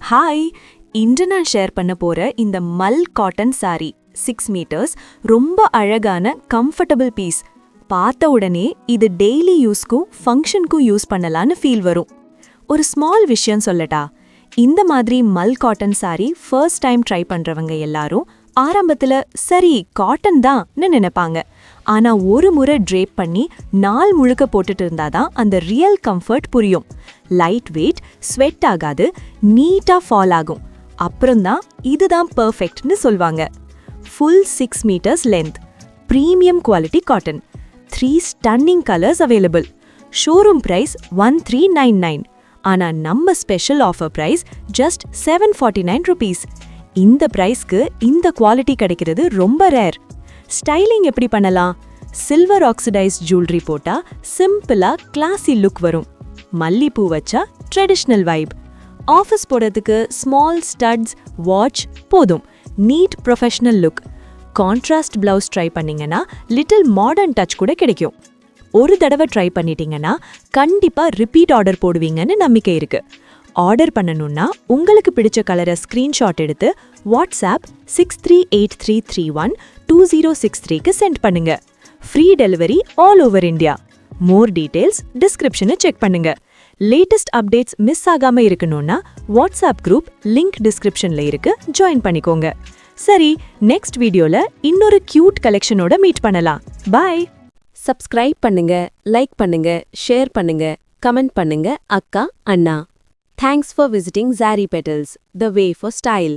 Hi, இன்று நான் share பண்ண போற இந்த மல் காட்டன் சாரி 6 மீட்டர்ஸ் ரொம்ப அழகான கம்ஃபர்டபிள் பீஸ். பார்த்த உடனே இது டெய்லி யூஸ்க்கும் ஃபங்க்ஷனுக்கும் யூஸ் பண்ணலான்னு ஃபீல் வரும். ஒரு ஸ்மால் விஷயம் சொல்லட்டா, இந்த மாதிரி மல் cotton sorry first time try பண்றவங்க எல்லாரும் ஆரம்பத்துல சரி காட்டன் தான்னு நினைப்பாங்க. ஆனா ஒரு முறை ட்ரேப் பண்ணி நாள் முழுக்க போட்டுட்டு இருந்தாதான் அந்த ரியல் கம்ஃபர்ட் புரியும். லைட் வெயிட், ஸ்வெட் ஆகாது, நீட்டா ஃபால் ஆகும். அப்புறம்தான் இதுதான் பெர்ஃபெக்ட்னு சொல்வாங்க. Full 6 meters length, premium quality cotton, 3 stunning colours available. Showroom price 1399. ஆனா நம்ம special offer price just 749 rupees. இந்த பிரைஸ்க்கு இந்த குவாலிட்டி கிடைக்கிறது ரொம்ப ரேர். ஸ்டைலிங் எப்படி பண்ணலாம்? சில்வர் ஆக்சிடைஸ்ட் ஜுவல்லரி போட்டா சிம்பிளா கிளாசி லுக் வரும். மல்லிப்பூ வச்சா ட்ரெடிஷ்னல் வைப். ஆஃபீஸ் போடுறதுக்கு ஸ்மால் ஸ்டட்ஸ், வாட்ச் போதும். Neat professional look. Contrast blouse try பண்ணீங்கன்னா லிட்டில் மாடர்ன் டச் கூட கிடைக்கும். ஒரு தடவை ட்ரை பண்ணிட்டீங்கன்னா கண்டிப்பா ரிப்பீட் ஆர்டர் போடுவீங்கன்னு நம்பிக்கை இருக்கு. ஆர்டர் பண்ணணும்னா உங்களுக்கு பிடிச்ச கலரை ஸ்கிரீன்ஷாட் எடுத்து வாட்ஸ்அப் 6383312063க்கு சென்ட் பண்ணுங்க. Free delivery all over India. More details டிஸ்கிரிப்ஷனை செக் பண்ணுங்க. லேட்டஸ்ட் அப்டேட்ஸ் மிஸ் ஆகாம இருக்கணும்னா வாட்ஸ்அப் குரூப் லிங்க் டிஸ்கிரிப்ஷன்ல இருக்கு, ஜாயின் பண்ணிக்கோங்க. சரி, நெக்ஸ்ட் வீடியோல இன்னொரு கியூட் கலெக்ஷனோட மீட் பண்ணலாம். பை. சப்ஸ்கிரைப் பண்ணுங்க, லைக் பண்ணுங்க, ஷேர் பண்ணுங்க, கமெண்ட் பண்ணுங்க. அக்கா, அண்ணா. Thanks for visiting Zari Petals, the way for style.